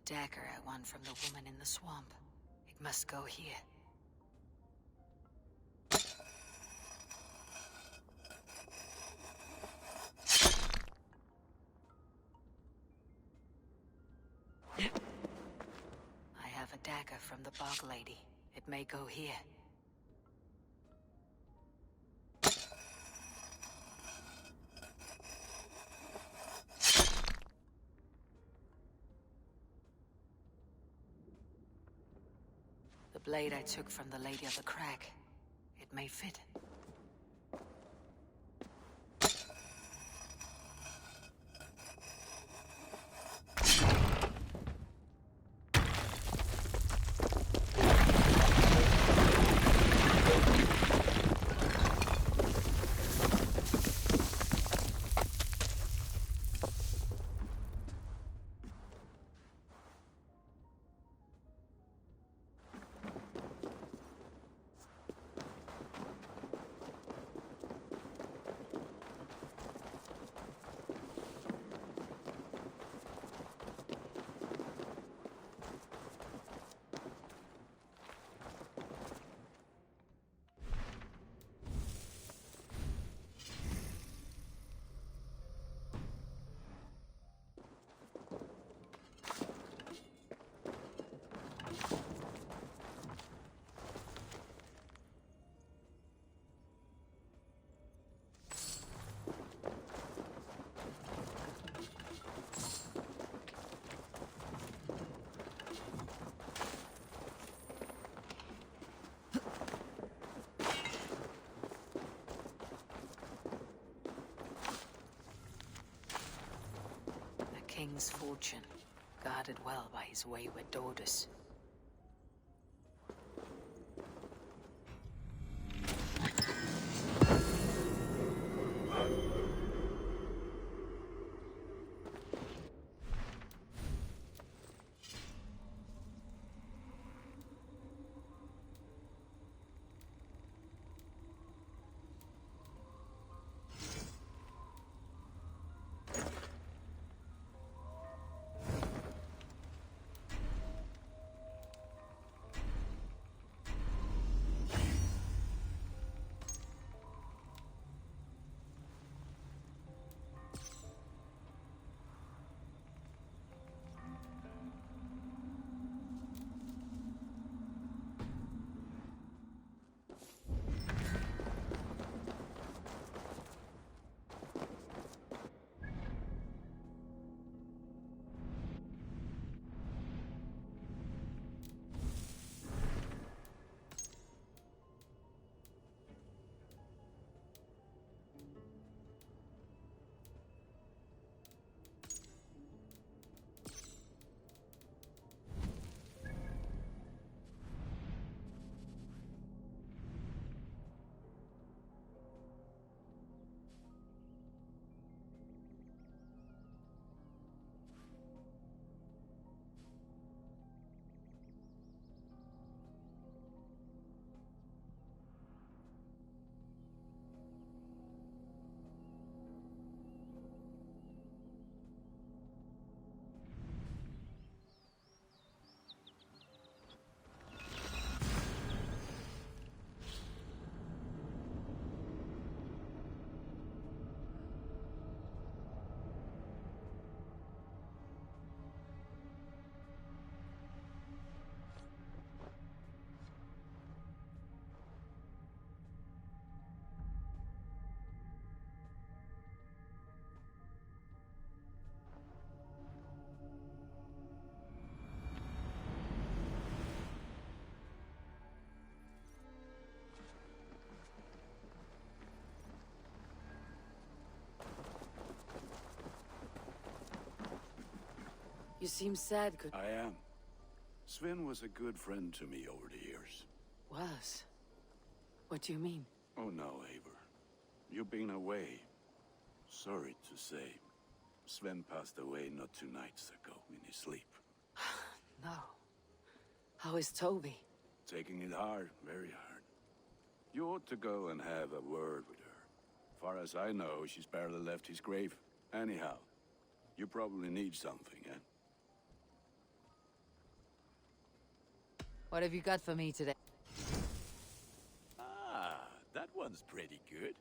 dagger I won from the woman in the swamp. It must go here. I have a dagger from the bog lady. It may go here. The blade I took from the Lady of the Crag. It may fit. King's fortune, guarded well by his wayward daughters. You seem sad, good... I am. Sven was a good friend to me over the years. Was? What do you mean? Oh no, Eivor. You've been away. Sorry to say. Sven passed away not 2 nights ago in his sleep. No. How is Toby? Taking it hard, very hard. You ought to go and have a word with her. Far as I know, she's barely left his grave. Anyhow, you probably need something, eh? What have you got for me today? Ah, that one's pretty good.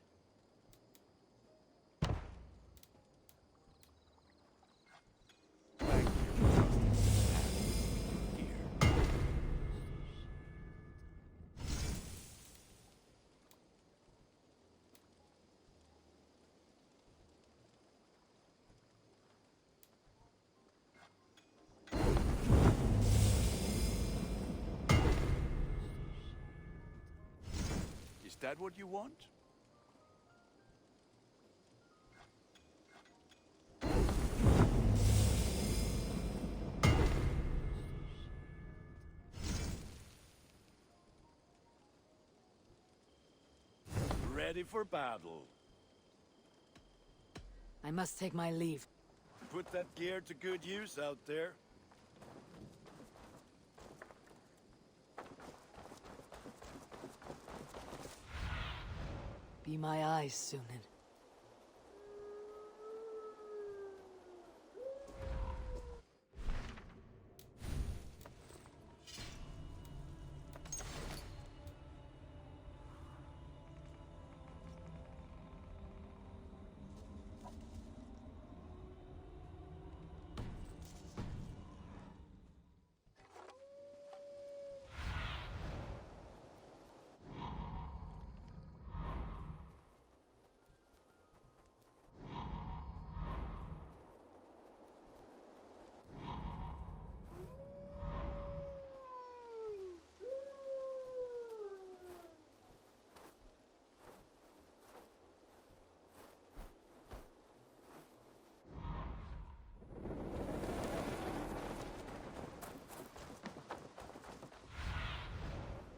Thank you for trusting me. Here. Is that what you want? Ready for battle. I must take my leave. Put that gear to good use out there. Be my eyes, Sunan.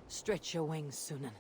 Stretch your wings, Sunan.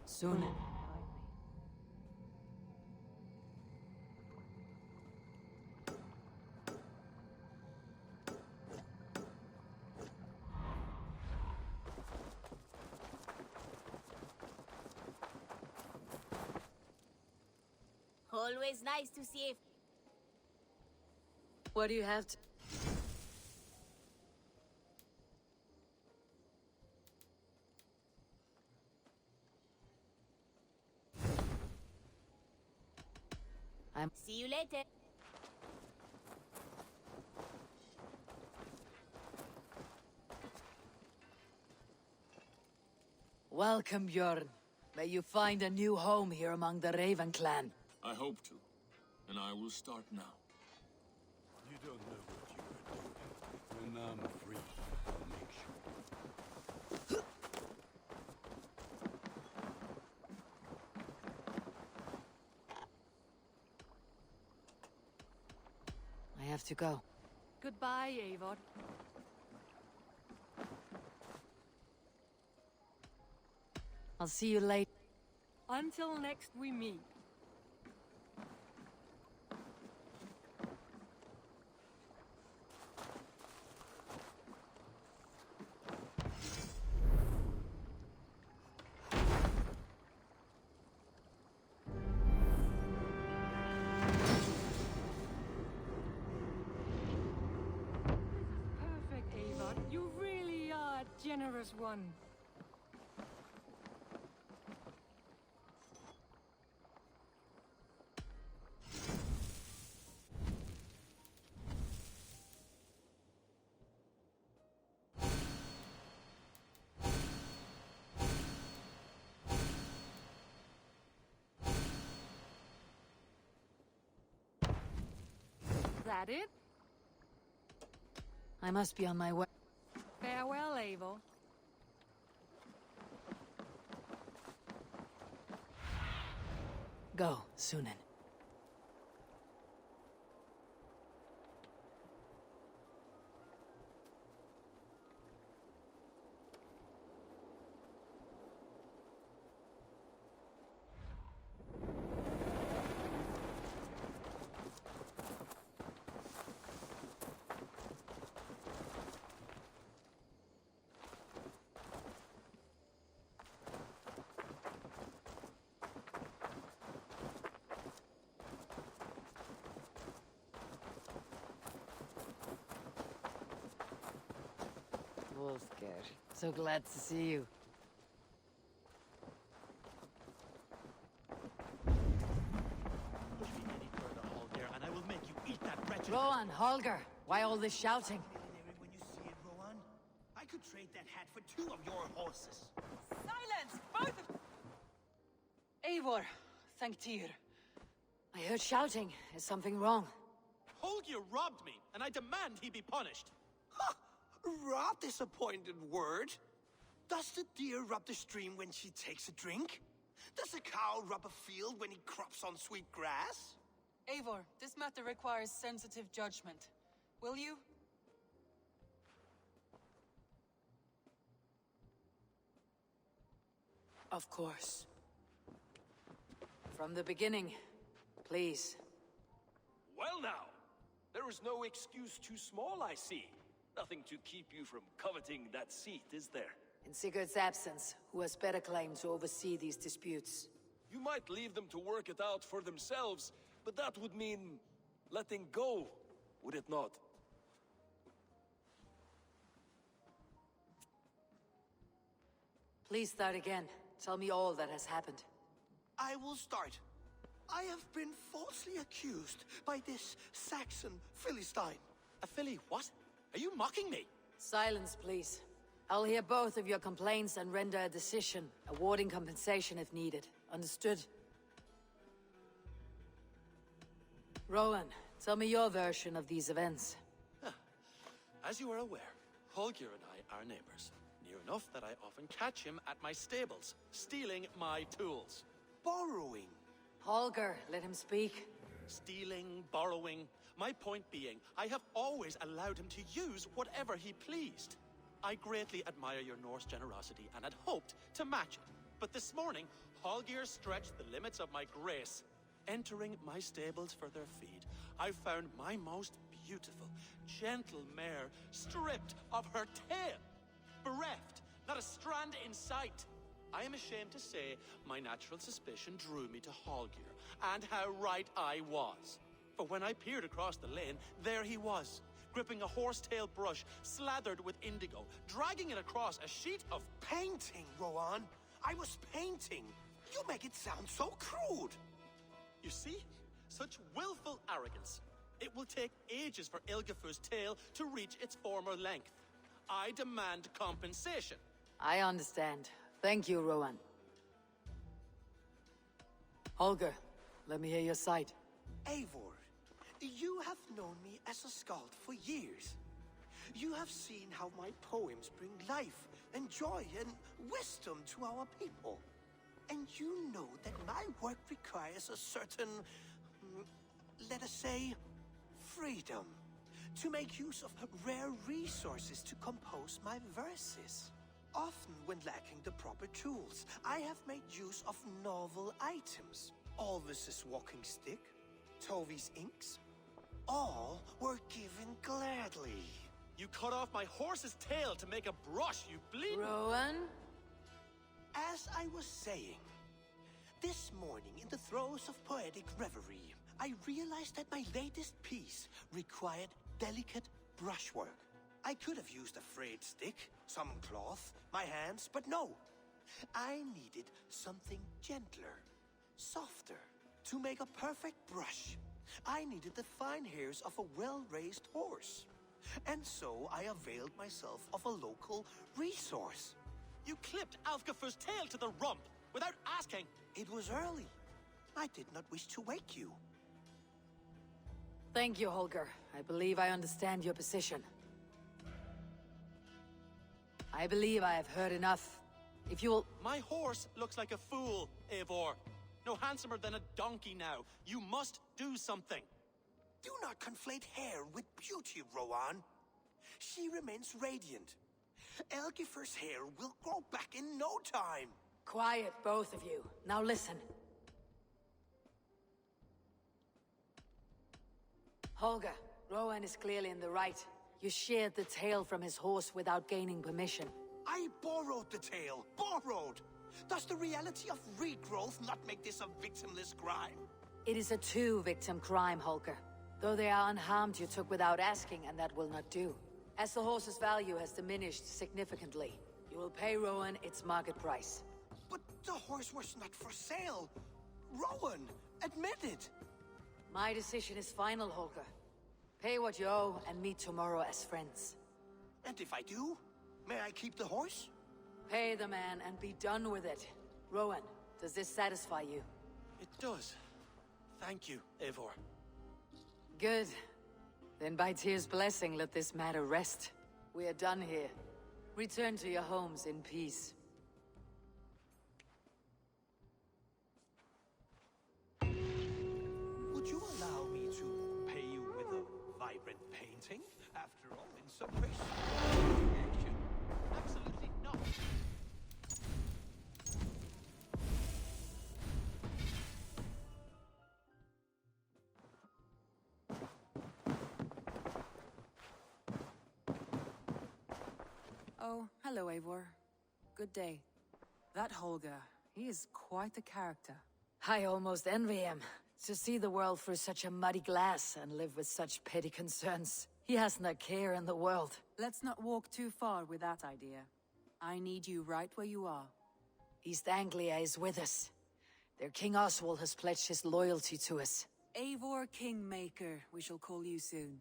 Sunan. Always nice to see if... What do you have to... See you later. Welcome, Bjorn. May you find a new home here among the Raven clan. I hope to, and I will start now. You don't know what you are doing. When I'm free, I'll make sure. I have to go. Goodbye, Eivor. I'll see you later. Until next we meet. Perfect, Eivor. You really are a generous one. that it? I must be on my way. Farewell, Eivor. Go, Sunan. Wolfgar, so glad to see you. Push me any further, Holger, and I will make you eat that wretched... Rowan, Holger, why all this shouting? When you see it, Rowan, I could trade that hat for 2 of your horses. Silence, both of... Eivor, thank Tyr. I heard shouting. Is something wrong? Holger robbed me, and I demand he be punished. Ha! Rot disappointed word. Does the deer rub the stream when she takes a drink? Does a cow rub a field when he crops on sweet grass? Eivor, this matter requires sensitive judgment. Will you? Of course. From the beginning, please. Well now, there is no excuse too small, I see. Nothing to keep you from coveting that seat, is there? In Sigurd's absence, who has better claim to oversee these disputes? You might leave them to work it out for themselves, but that would mean letting go, would it not? Please start again. Tell me all that has happened. I will start. I have been falsely accused by this Saxon Philistine. A Philly what? Are you mocking me? Silence, please. I'll hear both of your complaints and render a decision, awarding compensation if needed. Understood? Rowan, tell me your version of these events. As you are aware, Holger and I are neighbors. Near enough that I often catch him at my stables, stealing my tools. Borrowing. Holger, let him speak. Stealing, borrowing. My point being, I have always allowed him to use whatever he pleased. I greatly admire your Norse generosity and had hoped to match it. But this morning, Holger stretched the limits of my grace. Entering my stables for their feed, I found my most beautiful, gentle mare stripped of her tail. Bereft, not a strand in sight. I am ashamed to say my natural suspicion drew me to Holger, and how right I was. For when I peered across the lane, there he was, gripping a horsetail brush slathered with indigo, dragging it across a sheet of painting, Rowan. I was painting. You make it sound so crude. You see? Such willful arrogance. It will take ages for Ilgifu's tail to reach its former length. I demand compensation. I understand. Thank you, Rowan. Holger, let me hear your side. Eivor, you have known me as a skald for years. You have seen how my poems bring life and joy and wisdom to our people. And you know that my work requires a certain, let us say, freedom to make use of rare resources to compose my verses. Often when lacking the proper tools, I have made use of novel items. Alvis's walking stick, Tovi's inks, all were given gladly. You cut off my horse's tail to make a brush, you bleed. Rowan? As I was saying, this morning in the throes of poetic reverie, I realized that my latest piece required delicate brushwork. I could have used a frayed stick, some cloth, my hands, but no. I needed something gentler, softer. To make a perfect brush, I needed the fine hairs of a well-raised horse. And so I availed myself of a local resource. You clipped Alfgafu's tail to the rump without asking. It was early. I did not wish to wake you. Thank you, Holger. I believe I understand your position. I believe I have heard enough. If you will... My horse looks like a fool, Eivor. No handsomer than a donkey now. You must do something. Do not conflate hair with beauty, Rowan. She remains radiant. Elgifer's hair will grow back in no time. Quiet, both of you. Now listen. Holger, Rowan is clearly in the right. You sheared the tail from his horse without gaining permission. I borrowed the tail. Borrowed! Does the reality of regrowth not make this a victimless crime? It is a two-victim crime, Holger. Though they are unharmed, you took without asking, and that will not do. As the horse's value has diminished significantly, you will pay Rowan its market price. But the horse was not for sale. Rowan, admit it. My decision is final, Holger. Pay what you owe and meet tomorrow as friends. And if I do, may I keep the horse? Pay the man and be done with it. Rowan, does this satisfy you? It does. Thank you, Eivor. Good. Then by Tyr's blessing, let this matter rest. We are done here. Return to your homes in peace. Would you allow me to pay you with a vibrant painting? After all, in some ways, action. Absolutely not. Oh, hello, Eivor. Good day. That Holger, he is quite a character. I almost envy him. To see the world through such a muddy glass and live with such petty concerns. He hasn't a care in the world. Let's not walk too far with that idea. I need you right where you are. East Anglia is with us. Their King Oswald has pledged his loyalty to us. Eivor Kingmaker, we shall call you soon.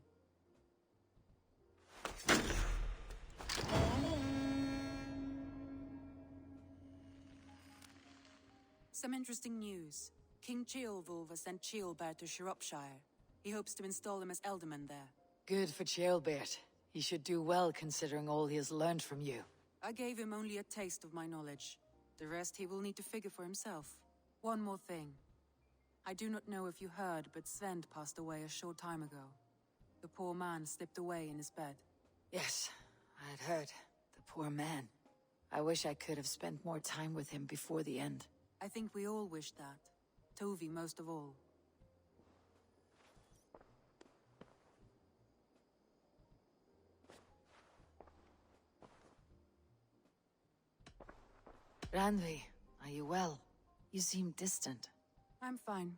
Some interesting news. King Ceolwulf has sent Ceolbert to Shropshire. He hopes to install him as Elderman there. Good for Ceolbert. He should do well considering all he has learned from you. I gave him only a taste of my knowledge. The rest he will need to figure for himself. One more thing. I do not know if you heard, but Sven passed away a short time ago. The poor man slipped away in his bed. Yes, I had heard. The poor man. I wish I could have spent more time with him before the end. I think we all wish that. Tovi most of all. Randvi, are you well? You seem distant. I'm fine.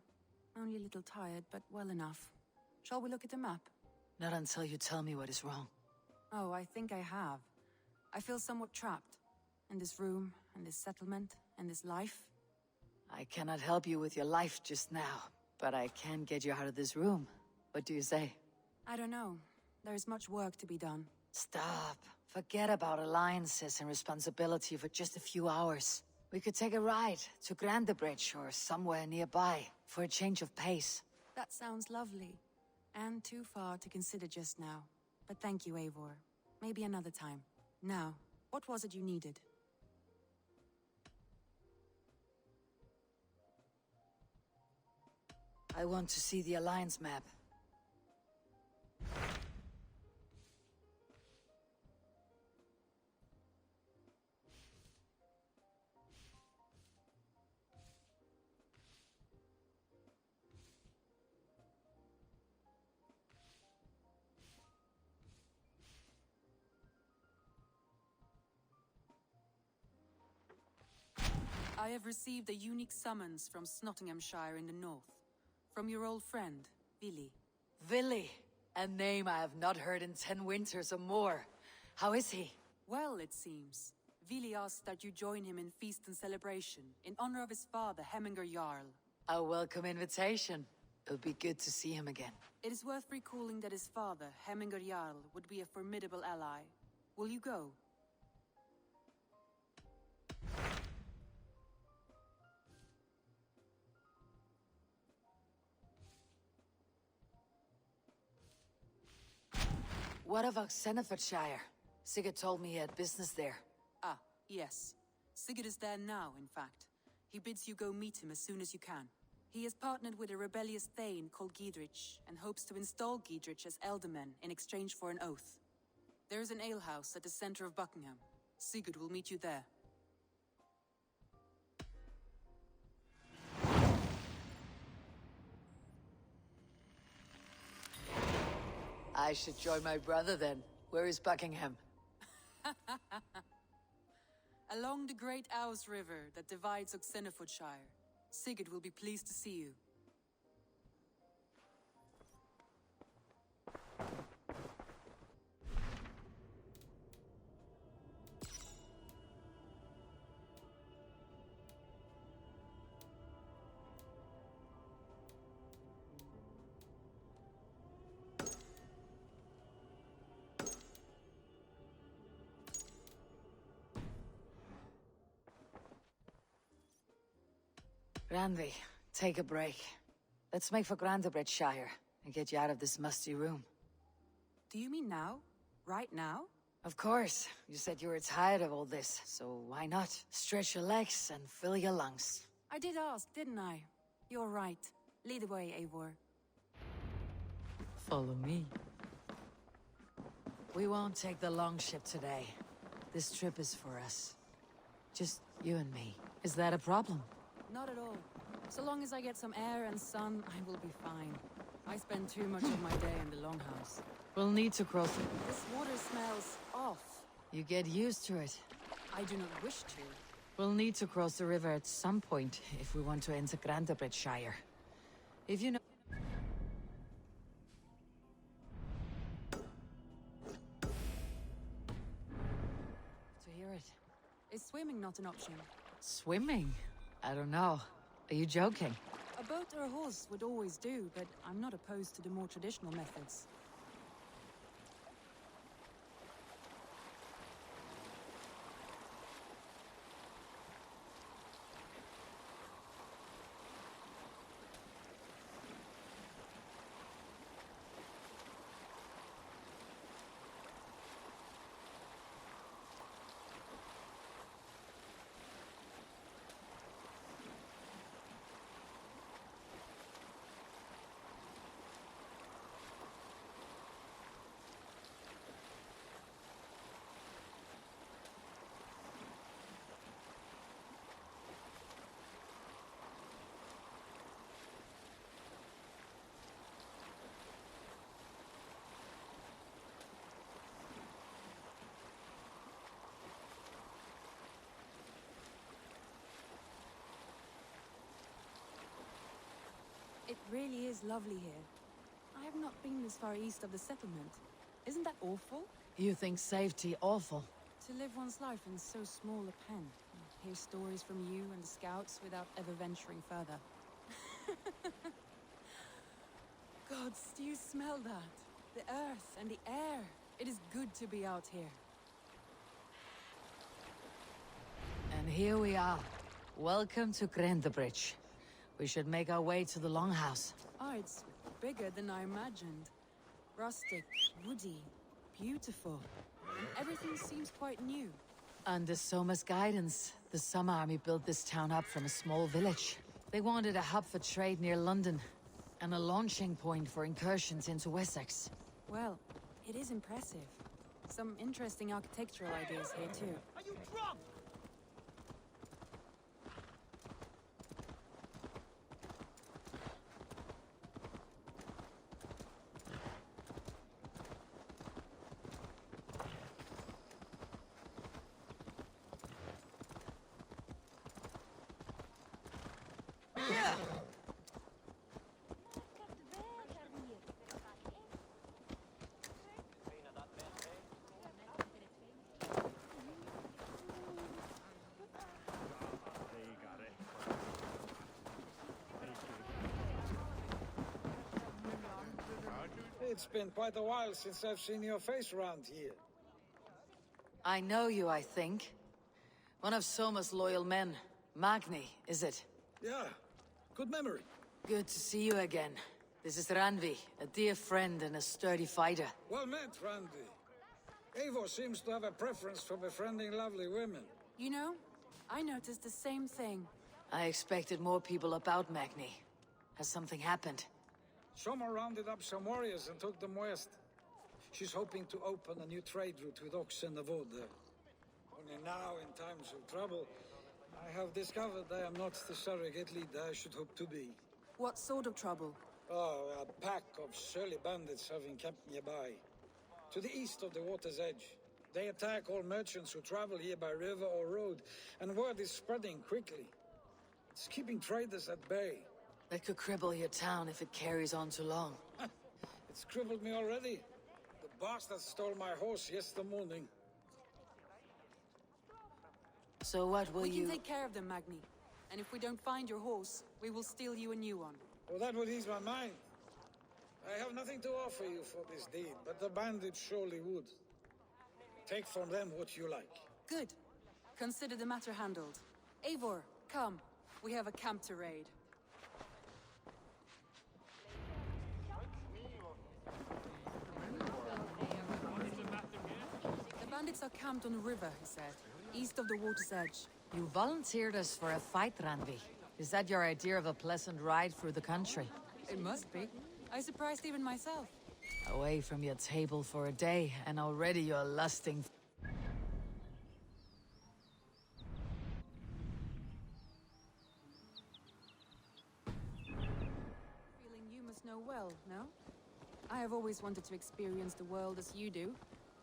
Only a little tired, but well enough. Shall we look at the map? Not until you tell me what is wrong. Oh, I think I have. I feel somewhat trapped. In this room, in this settlement, in this life. I cannot help you with your life just now, but I can get you out of this room. What do you say? I don't know. There is much work to be done. Stop. Forget about alliances and responsibility for just a few hours. We could take a ride to Grandebridge or somewhere nearby for a change of pace. That sounds lovely. And too far to consider just now. But thank you, Eivor. Maybe another time. Now, what was it you needed? I want to see the Alliance map. I have received a unique summons from Nottinghamshire in the north. From your old friend, Vili. Vili, a name I have not heard in 10 winters or more. How is he? Well, it seems. Vili asked that you join him in feast and celebration, in honor of his father, Hemminger Jarl. A welcome invitation. It'll be good to see him again. It is worth recalling that his father, Hemminger Jarl, would be a formidable ally. Will you go? What of Xenofordshire? Sigurd told me he had business there. Ah, yes. Sigurd is there now, in fact. He bids you go meet him as soon as you can. He has partnered with a rebellious Thane called Giedrich, and hopes to install Giedrich as Elderman in exchange for an oath. There is an alehouse at the center of Buckingham. Sigurd will meet you there. I should join my brother then. Where is Buckingham? Along the great Ouse River that divides Xenofordshire. Sigurd will be pleased to see you. Randvi, take a break. Let's make for Grantebridgeshire and get you out of this musty room. Do you mean now? Right now? Of course. You said you were tired of all this, so why not? Stretch your legs and fill your lungs. I did ask, didn't I? You're right. Lead the way, Eivor. Follow me. We won't take the long ship today. This trip is for us. Just you and me. Is that a problem? Not at all. So long as I get some air and sun, I will be fine. I spend too much of my day in the longhouse. We'll need to cross it. This water smells off. You get used to it. I do not wish to. We'll need to cross the river at some point if we want to enter Grantebridgeshire. If you know... To hear it. Is swimming not an option? Swimming? I don't know. Are you joking? A boat or a horse would always do, but I'm not opposed to the more traditional methods. It really is lovely here. I have not been this far east of the settlement. Isn't that awful? You think safety awful? To live one's life in so small a pen. Hear stories from you and the scouts without ever venturing further. Gods, do you smell that? The earth and the air. It is good to be out here. And here we are. Welcome to Grantebridge. We should make our way to the Longhouse. Oh, it's bigger than I imagined. Rustic, woody, beautiful. And everything seems quite new. Under Soma's guidance, the Summer Army built this town up from a small village. They wanted a hub for trade near London, and a launching point for incursions into Wessex. Well, it is impressive. Some interesting architectural ideas here, too. Are you drunk? It's been quite a while since I've seen your face around here. I know you, I think. One of Soma's loyal men. Magni, is it? Yeah, good memory. Good to see you again. This is Randvi, a dear friend and a sturdy fighter. Well met, Randvi. Eivor seems to have a preference for befriending lovely women. You know, I noticed the same thing. I expected more people about Magni. Has something happened? Someone rounded up some warriors and took them west. She's hoping to open a new trade route with Ox and Avod there. Only now, in times of trouble, I have discovered I am not the surrogate leader I should hope to be. What sort of trouble? Oh, a pack of surly bandits have encamped nearby. To the east of the water's edge. They attack all merchants who travel here by river or road, and word is spreading quickly. It's keeping traders at bay. That could cripple your town if it carries on too long. It's crippled me already. The bastard stole my horse yesterday morning. So what will We you... can take care of them, Magni. And if we don't find your horse, we will steal you a new one. Well, that would ease my mind. I have nothing to offer you for this deed, but the bandits surely would. Take from them what you like. Good. Consider the matter handled. Eivor, come. We have a camp to raid. The bandits are camped on the river, he said. East of the water's edge. You volunteered us for a fight, Randvi. Is that your idea of a pleasant ride through the country? It must be. I surprised even myself. Away from your table for a day, and already you're lusting. Feeling you must know well, no? I have always wanted to experience the world as you do,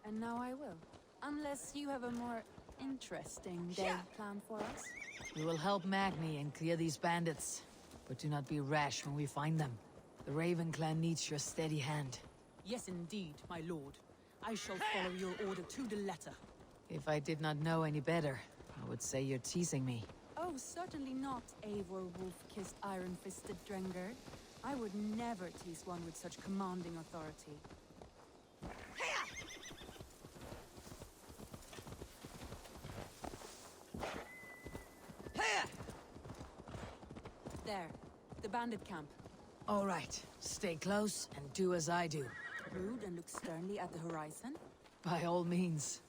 and now I will. Unless you have a more interesting day planned for us. We will help Magni and clear these bandits. But do not be rash when we find them. The Raven clan needs your steady hand. Yes, indeed, my lord. I shall follow your order to the letter. If I did not know any better, I would say you're teasing me. Oh, certainly not, Eivor wolf-kissed iron-fisted Drenger. I would never tease one with such commanding authority. There, the bandit camp. All right, stay close and do as I do. Rude and look sternly at the horizon. By all means.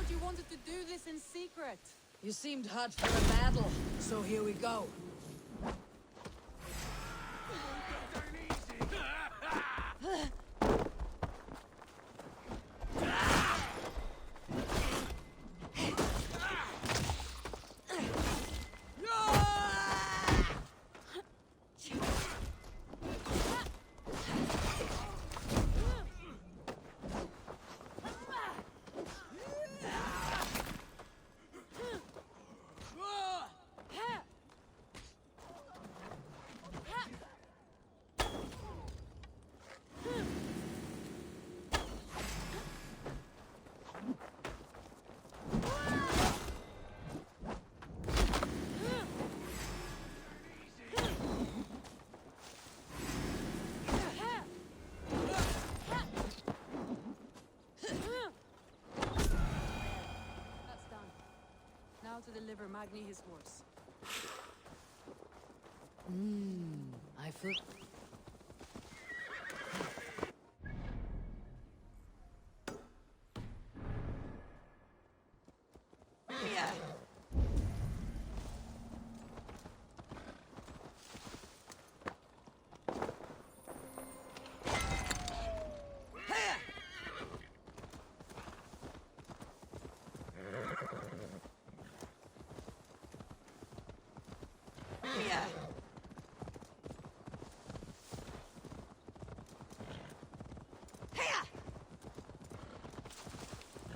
You wanted to do this in secret. You seemed hot for a battle, so here we go. To deliver Magni his horse. I feel...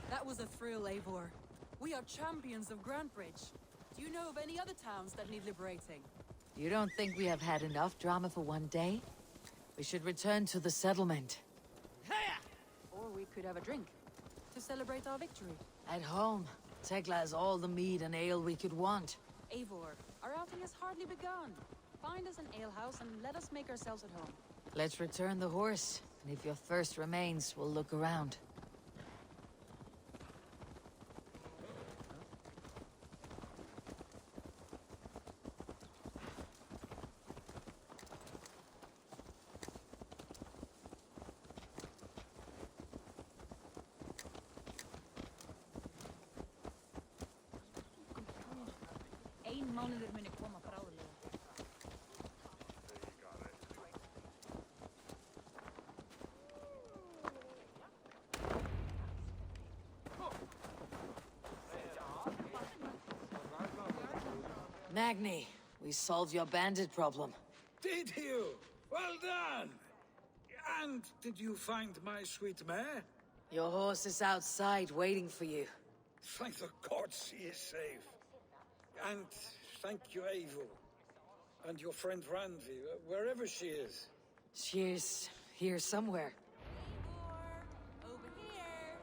That was a thrill, Eivor. We are champions of Grantbridge. Do you know of any other towns that need liberating? You don't think we have had enough drama for one day? We should return to the settlement. Or could have a drink. To celebrate our victory. At home, Tekla has all the mead and ale we could want. Eivor, our outing has hardly begun. Find us an alehouse and let us make ourselves at home. Let's return the horse, and if your thirst remains, we'll look around. Ein mánuður muni koma bráðlega. Magni, we solved your bandit problem. Did you? Well done! And did you find my sweet mare? Your horse is outside waiting for you. Thank the gods she is safe. And thank you, Eivor. And your friend Randvi, wherever she is. She's here somewhere. Eivor! Over here!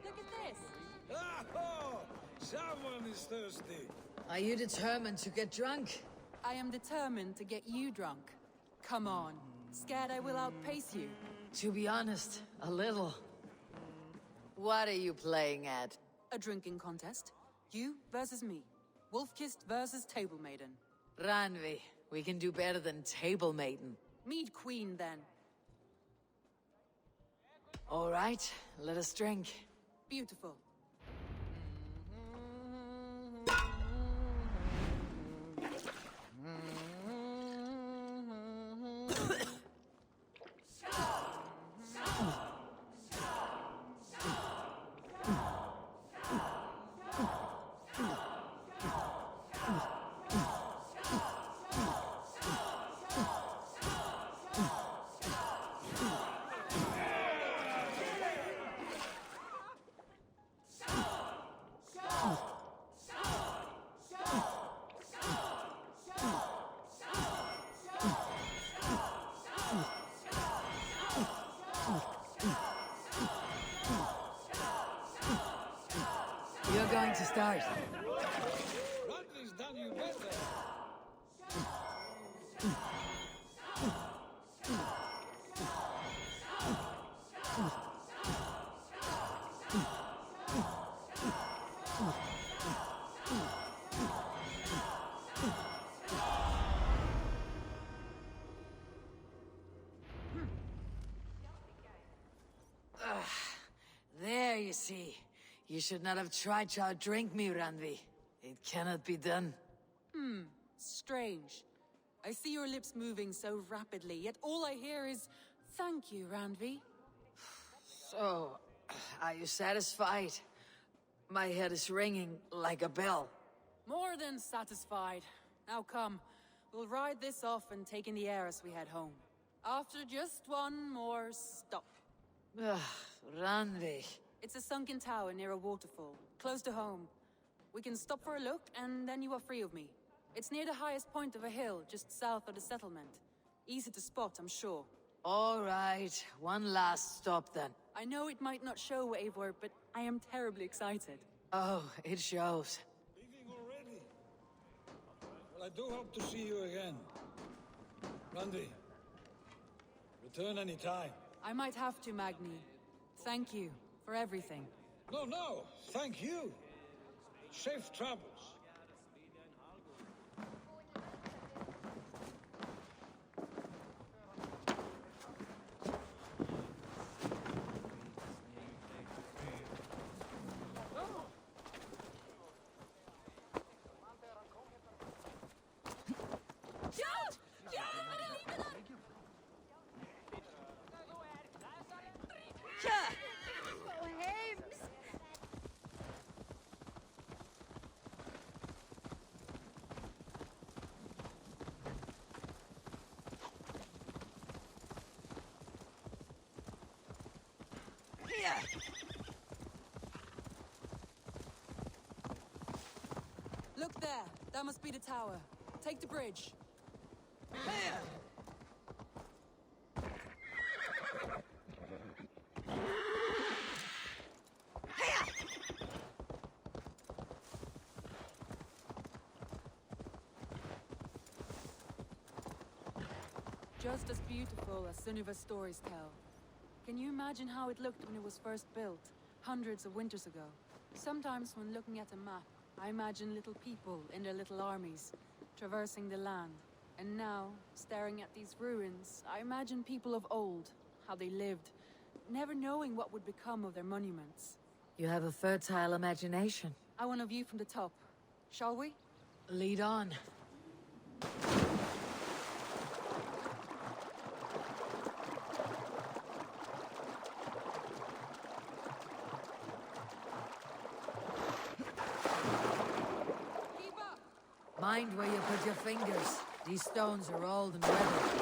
Look at this! Oh! Someone is thirsty. Are you determined to get drunk? I am determined to get you drunk. Come on. Scared I will outpace you. To be honest, a little. What are you playing at? A drinking contest. You versus me. Wolf-Kissed versus Table Maiden. Randvi, we can do better than Table Maiden. Mead Queen, then. All right, let us drink. Beautiful. You're going to start. Rodney's done you better. There, you see. You should not have tried to outdrink me, Randvi. It cannot be done. Strange. I see your lips moving so rapidly, yet all I hear is, "Thank you, Randvi." So, are you satisfied? My head is ringing like a bell. More than satisfied. Now come, we'll ride this off and take in the air as we head home. After just one more stop. Randvi. It's a sunken tower near a waterfall, close to home. We can stop for a look, and then you are free of me. It's near the highest point of a hill, just south of the settlement. Easy to spot, I'm sure. All right, one last stop then. I know it might not show, Eivor, but I am terribly excited. Oh, it shows. Leaving already? Well, I do hope to see you again. Randy, return any time. I might have to, Magni. Thank you for everything. No, thank you. Safe travels. Look there. That must be the tower. Take the bridge. Just as beautiful as Sunniva's stories tell. Can you imagine how it looked when it was first built, hundreds of winters ago? Sometimes when looking at a map, I imagine little people in their little armies, traversing the land. And now, staring at these ruins, I imagine people of old, how they lived, never knowing what would become of their monuments. You have a fertile imagination. I want a view from the top. Shall we? Lead on. Mind where you put your fingers. These stones are old and weathered.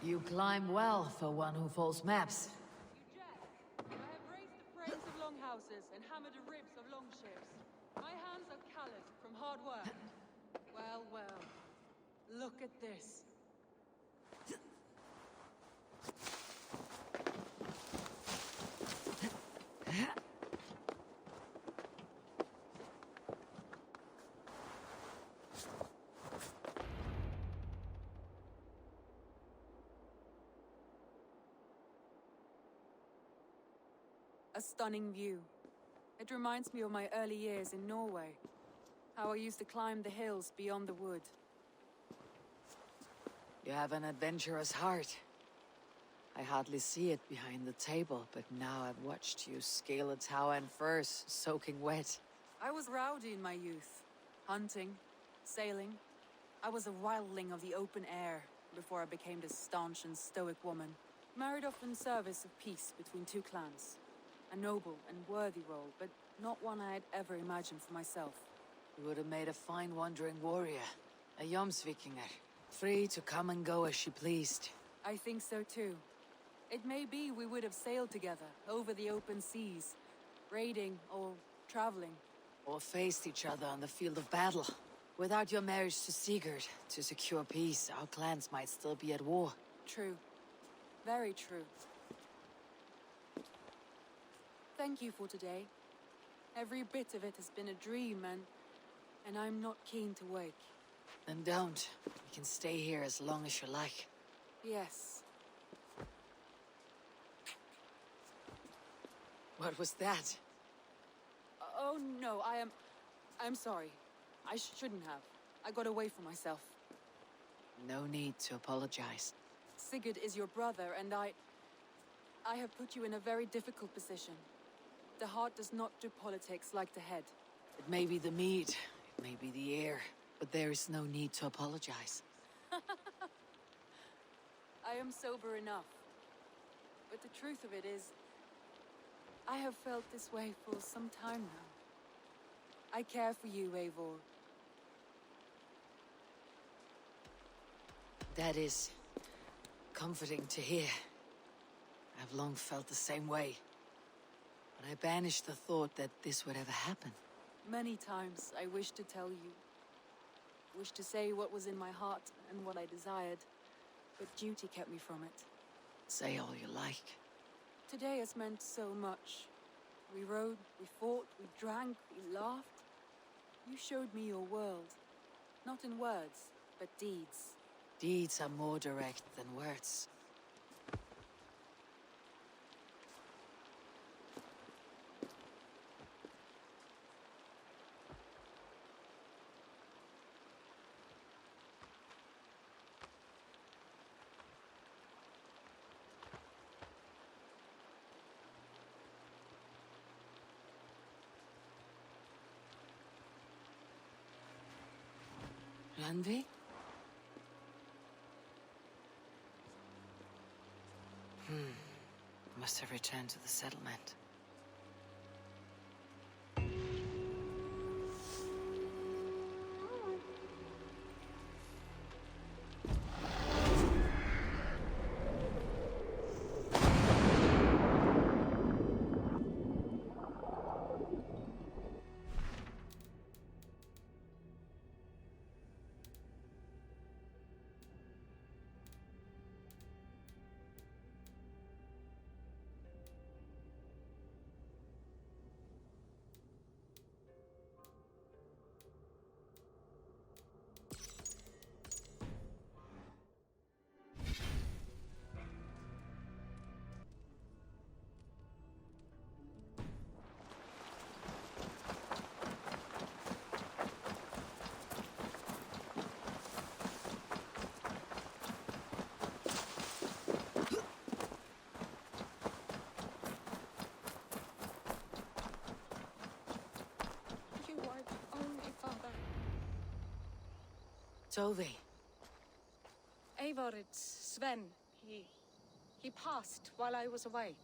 You climb well for one who folds maps. You jest. I have raised the frames of longhouses and hammered the ribs of longships. My hands are calloused from hard work. Well, well. Look at this. A stunning view. It reminds me of my early years in Norway. How I used to climb the hills beyond the wood. You have an adventurous heart. I hardly see it behind the table, but now I've watched you scale a tower in furs, soaking wet. I was rowdy in my youth. Hunting, sailing. I was a wildling of the open air before I became this staunch and stoic woman. Married off in service of peace between two clans. A noble and worthy role, but not one I had ever imagined for myself. You would have made a fine wandering warrior. A Jomsvikinger. Free to come and go as she pleased. I think so too. It may be we would have sailed together, over the open seas. Raiding or traveling. Or faced each other on the field of battle. Without your marriage to Sigurd, to secure peace, our clans might still be at war. True. Very true. Thank you for today. Every bit of it has been a dream, and I'm not keen to wake. Then don't. You can stay here as long as you like. Yes. What was that? Oh no, I'm sorry. I shouldn't have. I got away from myself. No need to apologize. Sigurd is your brother, and I have put you in a very difficult position. The heart does not do politics like the head. It may be the meat, it may be the air, but there is no need to apologize. I am sober enough. But the truth of it is, I have felt this way for some time now. I care for you, Eivor. That is comforting to hear. I've long felt the same way. But I banished the thought that this would ever happen. Many times I wished to tell you. Wished to say what was in my heart and what I desired. But duty kept me from it. Say all you like. Today has meant so much. We rode, we fought, we drank, we laughed. You showed me your world. Not in words, but deeds. Deeds are more direct than words. Randvi? Must have returned to the settlement. Tove. Eivor, it's Sven. He passed while I was away.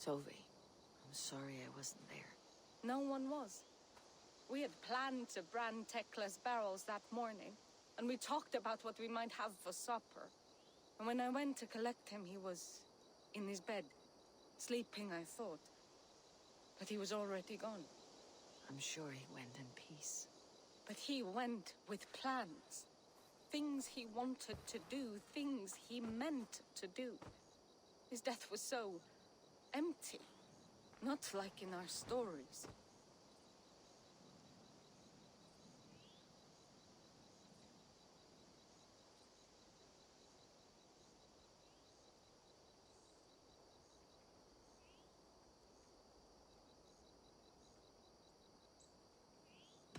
Tove, I'm sorry I wasn't there. No one was. We had planned to brand Tekla's barrels that morning, and we talked about what we might have for supper. And when I went to collect him, he was in his bed, sleeping, I thought. But he was already gone. I'm sure he went in peace. But he went with plans. Things he wanted to do, things he meant to do. His death was so empty, not like in our stories.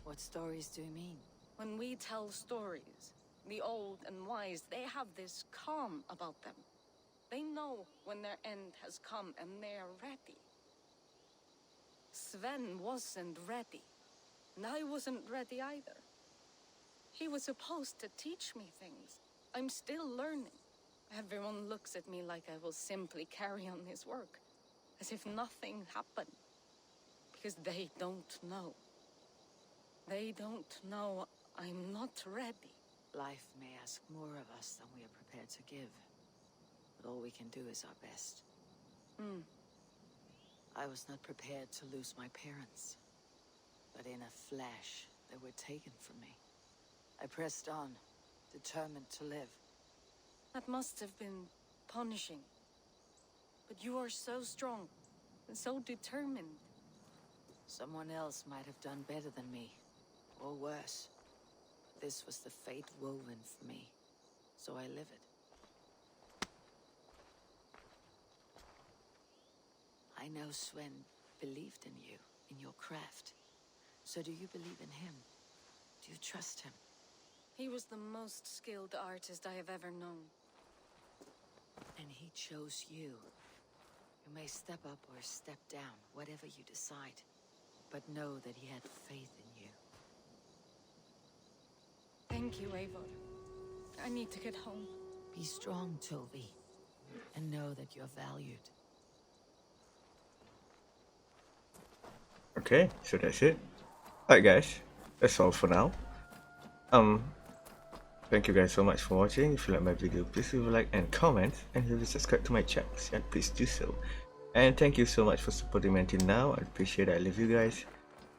What stories do you mean? When we tell stories, the old and wise, they have this calm about them. They know when their end has come and they're ready. Sven wasn't ready, and I wasn't ready either. He was supposed to teach me things. I'm still learning. Everyone looks at me like I will simply carry on his work, as if nothing happened. Because they don't know. They don't know I'm not ready. Life may ask more of us than we are prepared to give. But all we can do is our best. I was not prepared to lose my parents. But in a flash, they were taken from me. I pressed on, determined to live. That must have been punishing. But you are so strong, and so determined. Someone else might have done better than me, or worse. This was the fate woven for me, so I live it. I know Sven believed in you, in your craft. So do you believe in him? Do you trust him? He was the most skilled artist I have ever known. And he chose you. You may step up or step down, whatever you decide. But know that he had faith in you. Thank you, Eivor. I need to get home. Be strong, Tove. And know that you're valued. Okay, so that's it. Alright guys, that's all for now. Thank you guys so much for watching. If you like my video, please leave a like and comment, and if you subscribe to my channel, please do so. And thank you so much for supporting me until now. I appreciate it. I love you guys,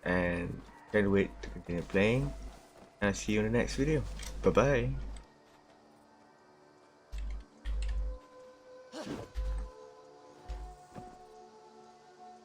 and can't wait to continue playing. And I'll see you in the next video. Bye bye.